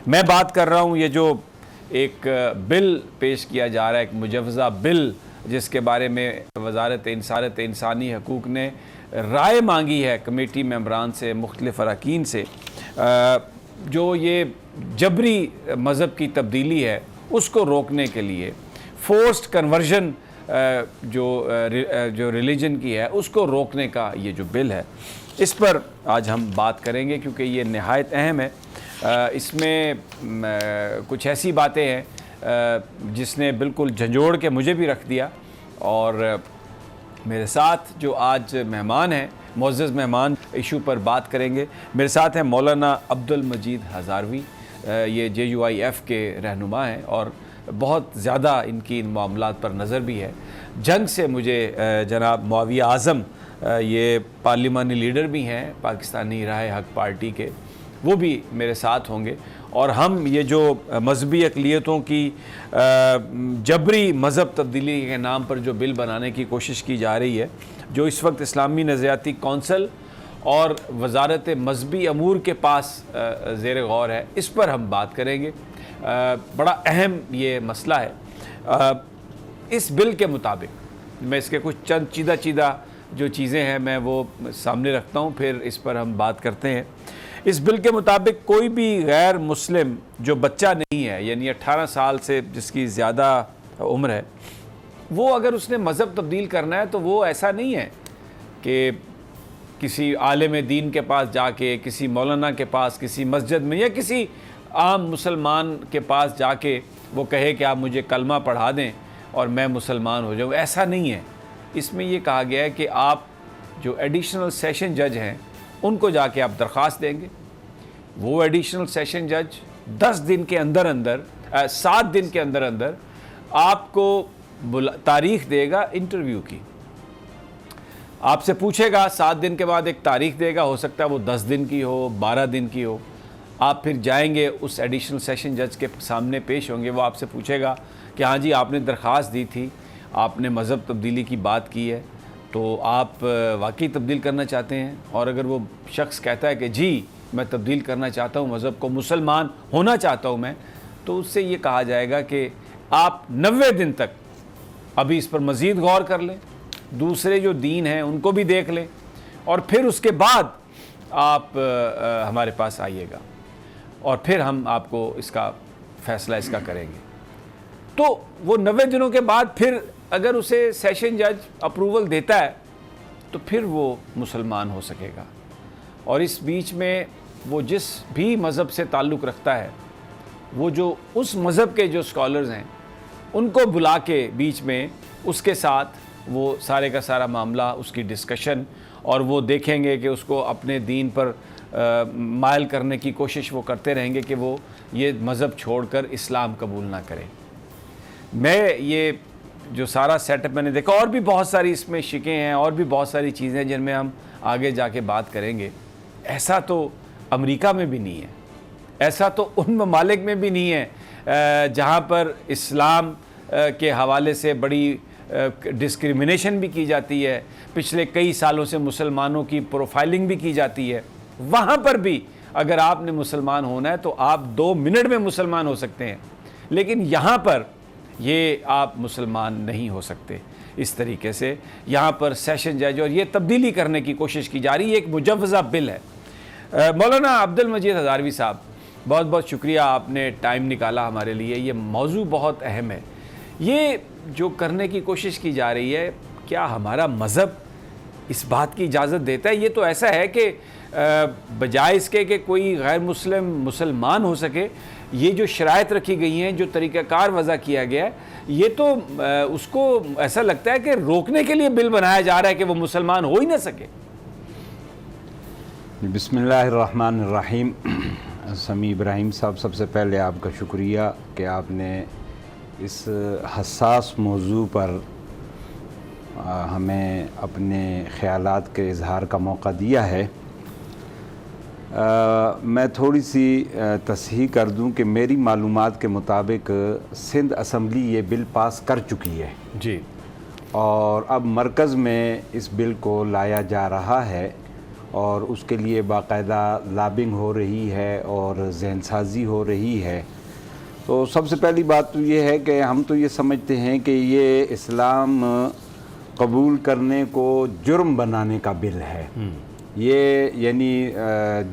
میں بات کر رہا ہوں یہ جو ایک بل پیش کیا جا رہا ہے، ایک مجوزہ بل جس کے بارے میں وزارت انسانی حقوق نے رائے مانگی ہے کمیٹی ممبران سے، مختلف اراکین سے، جو یہ جبری مذہب کی تبدیلی ہے اس کو روکنے کے لیے، فورسڈ کنورژن جو ریلیجن کی ہے اس کو روکنے کا یہ جو بل ہے، اس پر آج ہم بات کریں گے کیونکہ یہ نہایت اہم ہے۔ اس میں کچھ ایسی باتیں ہیں جس نے بالکل جھنجھوڑ کے مجھے بھی رکھ دیا، اور میرے ساتھ جو آج مہمان ہیں، معزز مہمان، ایشو پر بات کریں گے۔ میرے ساتھ ہیں مولانا عبدالمجید ہزاروی، یہ JUIF کے رہنما ہیں اور بہت زیادہ ان کی ان معاملات پر نظر بھی ہے۔ جنگ سے مجھے جناب معاویہ اعظم، یہ پارلیمانی لیڈر بھی ہیں پاکستانی راہ حق پارٹی کے، وہ بھی میرے ساتھ ہوں گے، اور ہم یہ جو مذہبی اقلیتوں کی جبری مذہب تبدیلی کے نام پر جو بل بنانے کی کوشش کی جا رہی ہے، جو اس وقت اسلامی نظریاتی کونسل اور وزارت مذہبی امور کے پاس زیر غور ہے، اس پر ہم بات کریں گے۔ بڑا اہم یہ مسئلہ ہے۔ اس بل کے مطابق میں اس کے کچھ چند چیدہ جو چیزیں ہیں میں وہ سامنے رکھتا ہوں، پھر اس پر ہم بات کرتے ہیں۔ اس بل کے مطابق کوئی بھی غیر مسلم جو بچہ نہیں ہے، یعنی 18 سال سے جس کی زیادہ عمر ہے، وہ اگر اس نے مذہب تبدیل کرنا ہے تو وہ ایسا نہیں ہے کہ کسی عالم دین کے پاس جا کے، کسی مولانا کے پاس، کسی مسجد میں، یا کسی عام مسلمان کے پاس جا کے وہ کہے کہ آپ مجھے کلمہ پڑھا دیں اور میں مسلمان ہو جاؤں۔ ایسا نہیں ہے۔ اس میں یہ کہا گیا ہے کہ آپ جو ایڈیشنل سیشن جج ہیں ان کو جا کے آپ درخواست دیں گے، وہ ایڈیشنل سیشن جج 10 دن کے اندر 7 دن کے اندر آپ کو تاریخ دے گا انٹرویو کی، آپ سے پوچھے گا، 7 دن کے بعد ایک تاریخ دے گا، ہو سکتا ہے وہ 10 دن کی ہو، 12 دن کی ہو۔ آپ پھر جائیں گے اس ایڈیشنل سیشن جج کے سامنے پیش ہوں گے، وہ آپ سے پوچھے گا کہ ہاں جی آپ نے درخواست دی تھی، آپ نے مذہب تبدیلی کی بات کی ہے، تو آپ واقعی تبدیل کرنا چاہتے ہیں؟ اور اگر وہ شخص کہتا ہے کہ جی میں تبدیل کرنا چاہتا ہوں مذہب کو، مسلمان ہونا چاہتا ہوں میں، تو اس سے یہ کہا جائے گا کہ آپ 90 دن تک ابھی اس پر مزید غور کر لیں، دوسرے جو دین ہیں ان کو بھی دیکھ لیں، اور پھر اس کے بعد آپ ہمارے پاس آئیے گا، اور پھر ہم آپ کو اس کا فیصلہ اس کا کریں گے۔ تو وہ 90 دنوں کے بعد پھر اگر اسے سیشن جج اپروول دیتا ہے تو پھر وہ مسلمان ہو سکے گا۔ اور اس بیچ میں وہ جس بھی مذہب سے تعلق رکھتا ہے، وہ جو اس مذہب کے جو اسکالرز ہیں ان کو بلا کے بیچ میں اس کے ساتھ وہ سارے کا سارا معاملہ، اس کی ڈسکشن، اور وہ دیکھیں گے کہ اس کو اپنے دین پر مائل کرنے کی کوشش وہ کرتے رہیں گے کہ وہ یہ مذہب چھوڑ کر اسلام قبول نہ کریں۔ میں یہ جو سارا سیٹ اپ میں نے دیکھا، اور بھی بہت ساری اس میں شکیں ہیں، اور بھی بہت ساری چیزیں جن میں ہم آگے جا کے بات کریں گے۔ ایسا تو امریکہ میں بھی نہیں ہے، ایسا تو ان ممالک میں بھی نہیں ہے جہاں پر اسلام کے حوالے سے بڑی ڈسکریمنیشن بھی کی جاتی ہے، پچھلے کئی سالوں سے مسلمانوں کی پروفائلنگ بھی کی جاتی ہے۔ وہاں پر بھی اگر آپ نے مسلمان ہونا ہے تو آپ 2 منٹ میں مسلمان ہو سکتے ہیں، لیکن یہاں پر یہ آپ مسلمان نہیں ہو سکتے اس طریقے سے۔ یہاں پر سیشن جج اور یہ تبدیلی کرنے کی کوشش کی جا رہی ہے، ایک مجوزہ بل ہے۔ مولانا عبدالمجید ہزاروی صاحب، بہت بہت شکریہ، آپ نے ٹائم نکالا ہمارے لیے، یہ موضوع بہت اہم ہے۔ یہ جو کرنے کی کوشش کی جا رہی ہے، کیا ہمارا مذہب اس بات کی اجازت دیتا ہے؟ یہ تو ایسا ہے کہ بجائے اس کے کہ کوئی غیر مسلم مسلمان ہو سکے، یہ جو شرائط رکھی گئی ہیں، جو طریقہ کار وضع کیا گیا ہے، یہ تو اس کو ایسا لگتا ہے کہ روکنے کے لیے بل بنایا جا رہا ہے کہ وہ مسلمان ہو ہی نہ سکے۔ بسم اللہ الرحمن الرحیم۔ سمیع ابراہیم صاحب، سب سے پہلے آپ کا شکریہ کہ آپ نے اس حساس موضوع پر ہمیں اپنے خیالات کے اظہار کا موقع دیا ہے۔ میں تھوڑی سی تصحیح کر دوں کہ میری معلومات کے مطابق سندھ اسمبلی یہ بل پاس کر چکی ہے جی، اور اب مرکز میں اس بل کو لایا جا رہا ہے، اور اس کے لیے باقاعدہ لابنگ ہو رہی ہے اور ذہن سازی ہو رہی ہے۔ تو سب سے پہلی بات تو یہ ہے کہ ہم تو یہ سمجھتے ہیں کہ یہ اسلام قبول کرنے کو جرم بنانے کا بل ہے۔ یہ یعنی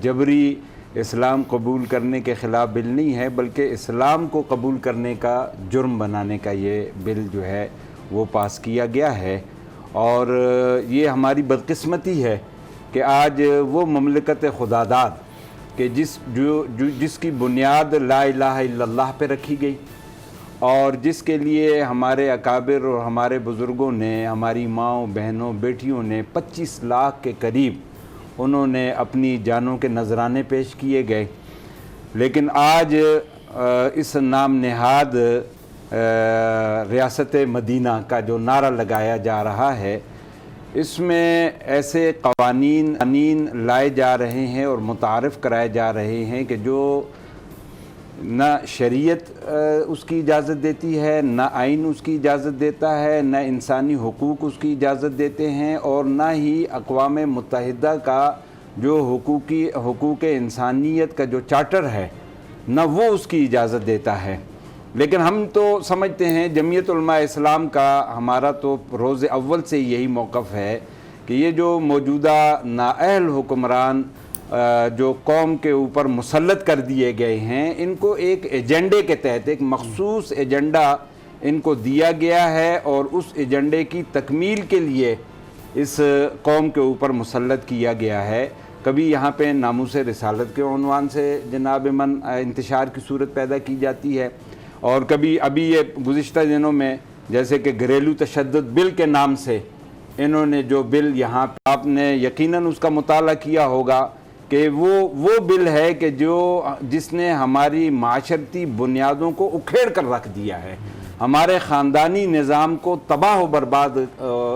جبری اسلام قبول کرنے کے خلاف بل نہیں ہے، بلکہ اسلام کو قبول کرنے کا جرم بنانے کا یہ بل جو ہے وہ پاس کیا گیا ہے۔ اور یہ ہماری بدقسمتی ہے کہ آج وہ مملکت خداداد کہ جس کی بنیاد لا الہ الا اللہ پہ رکھی گئی، اور جس کے لیے ہمارے اکابر اور ہمارے بزرگوں نے، ہماری ماؤں بہنوں بیٹیوں نے 25 لاکھ کے قریب انہوں نے اپنی جانوں کے نذرانے پیش کیے گئے، لیکن آج اس نام نہاد ریاست مدینہ کا جو نعرہ لگایا جا رہا ہے، اس میں ایسے قوانین لائے جا رہے ہیں اور متعارف کرائے جا رہے ہیں کہ جو نہ شریعت اس کی اجازت دیتی ہے، نہ آئین اس کی اجازت دیتا ہے، نہ انسانی حقوق اس کی اجازت دیتے ہیں، اور نہ ہی اقوام متحدہ کا جو حقوق انسانیت کا جو چارٹر ہے نہ وہ اس کی اجازت دیتا ہے۔ لیکن ہم تو سمجھتے ہیں، جمعیت علماء اسلام کا ہمارا تو روز اول سے یہی موقف ہے کہ یہ جو موجودہ نااہل حکمران جو قوم کے اوپر مسلط کر دیے گئے ہیں، ان کو ایک ایجنڈے کے تحت، ایک مخصوص ایجنڈا ان کو دیا گیا ہے، اور اس ایجنڈے کی تکمیل کے لیے اس قوم کے اوپر مسلط کیا گیا ہے۔ کبھی یہاں پہ ناموس رسالت کے عنوان سے جناب من انتشار کی صورت پیدا کی جاتی ہے، اور کبھی ابھی یہ گزشتہ دنوں میں جیسے کہ گھریلو تشدد بل کے نام سے انہوں نے جو بل یہاں پہ، آپ نے یقیناً اس کا مطالعہ کیا ہوگا کہ وہ بل ہے کہ جس نے ہماری معاشرتی بنیادوں کو اکھیڑ کر رکھ دیا ہے، ہمارے خاندانی نظام کو تباہ و برباد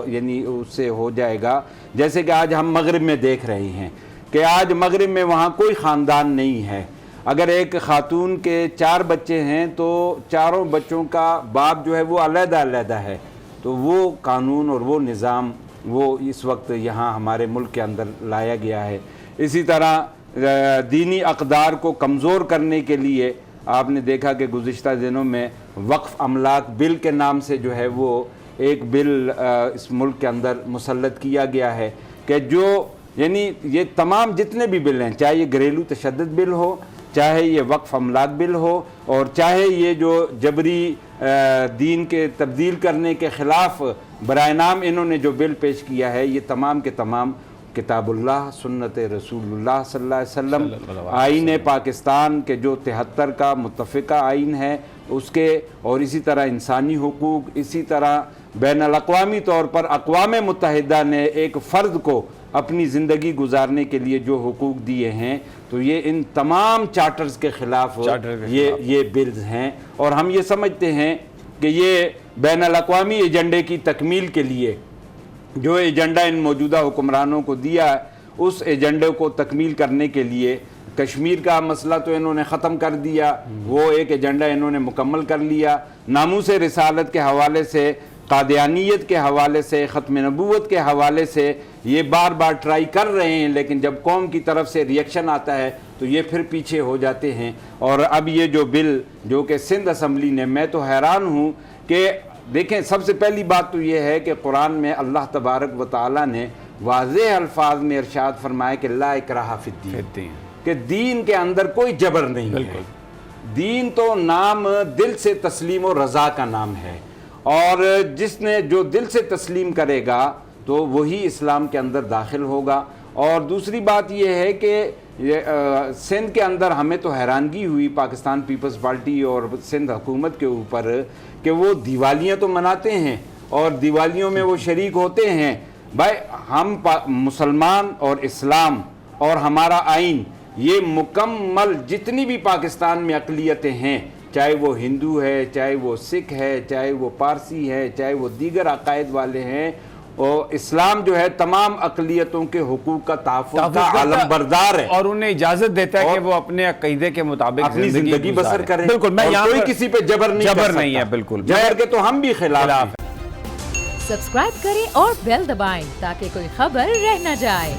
یعنی اس سے ہو جائے گا۔ جیسے کہ آج ہم مغرب میں دیکھ رہے ہیں کہ آج مغرب میں وہاں کوئی خاندان نہیں ہے۔ اگر ایک خاتون کے 4 بچے ہیں تو چاروں بچوں کا باپ جو ہے وہ علیحدہ علیحدہ ہے، تو وہ قانون اور وہ نظام وہ اس وقت یہاں ہمارے ملک کے اندر لایا گیا ہے۔ اسی طرح دینی اقدار کو کمزور کرنے کے لیے آپ نے دیکھا کہ گزشتہ دنوں میں وقف املاک بل کے نام سے جو ہے وہ ایک بل اس ملک کے اندر مسلط کیا گیا ہے کہ جو یعنی یہ تمام جتنے بھی بل ہیں، چاہے یہ گھریلو تشدد بل ہو، چاہے یہ وقف املاک بل ہو، اور چاہے یہ جو جبری دین کے تبدیل کرنے کے خلاف برائے نام انہوں نے جو بل پیش کیا ہے، یہ تمام کے تمام کتاب اللہ، سنت رسول اللہ صلی اللہ علیہ وسلم، آئین پاکستان کے جو 73 کا متفقہ آئین ہے اس کے، اور اسی طرح انسانی حقوق، اسی طرح بین الاقوامی طور پر اقوام متحدہ نے ایک فرد کو اپنی زندگی گزارنے کے لیے جو حقوق دیے ہیں، تو یہ ان تمام چارٹرز کے خلاف یہ بلز ہیں، اور ہم یہ سمجھتے ہیں کہ یہ بین الاقوامی ایجنڈے کی تکمیل کے لیے جو ایجنڈا ان موجودہ حکمرانوں کو دیا، اس ایجنڈے کو تکمیل کرنے کے لیے کشمیر کا مسئلہ تو انہوں نے ختم کر دیا، وہ ایک ایجنڈا انہوں نے مکمل کر لیا، ناموس رسالت کے حوالے سے، قادیانیت کے حوالے سے، ختم نبوت کے حوالے سے یہ بار بار ٹرائی کر رہے ہیں، لیکن جب قوم کی طرف سے ریئیکشن آتا ہے تو یہ پھر پیچھے ہو جاتے ہیں۔ اور اب یہ جو بل جو کہ سندھ اسمبلی نے، میں تو حیران ہوں کہ دیکھیں، سب سے پہلی بات تو یہ ہے کہ قرآن میں اللہ تبارک و تعالیٰ نے واضح الفاظ میں ارشاد فرمایا کہ لا اکراہ فی الدین، کہ دین کے اندر کوئی جبر نہیں ہے۔ دین تو نام دل سے تسلیم و رضا کا نام ہے، اور جس نے جو دل سے تسلیم کرے گا تو وہی اسلام کے اندر داخل ہوگا۔ اور دوسری بات یہ ہے کہ سندھ کے اندر ہمیں تو حیرانگی ہوئی پاکستان پیپلز پارٹی اور سندھ حکومت کے اوپر کہ وہ دیوالیاں تو مناتے ہیں اور دیوالیوں میں وہ شریک ہوتے ہیں۔ بھائی ہم مسلمان اور اسلام اور ہمارا آئین، یہ مکمل جتنی بھی پاکستان میں اقلیتیں ہیں، چاہے وہ ہندو ہے، چاہے وہ سکھ ہے، چاہے وہ پارسی ہے، چاہے وہ دیگر عقائد والے ہیں، اور اسلام جو ہے تمام اقلیتوں کے حقوق کا تحفظ کا علم بردار ہے، اور انہیں اجازت دیتا ہے کہ وہ اپنے عقیدے کے مطابق اپنی زندگی بسر کریں۔ بالکل، میں یہاں کوئی کسی پہ جبر نہیں ہے، بالکل جبر کے تو ہم بھی خلاف ہیں۔ سبسکرائب کریں اور بیل دبائیں تاکہ کوئی خبر رہ نہ جائے۔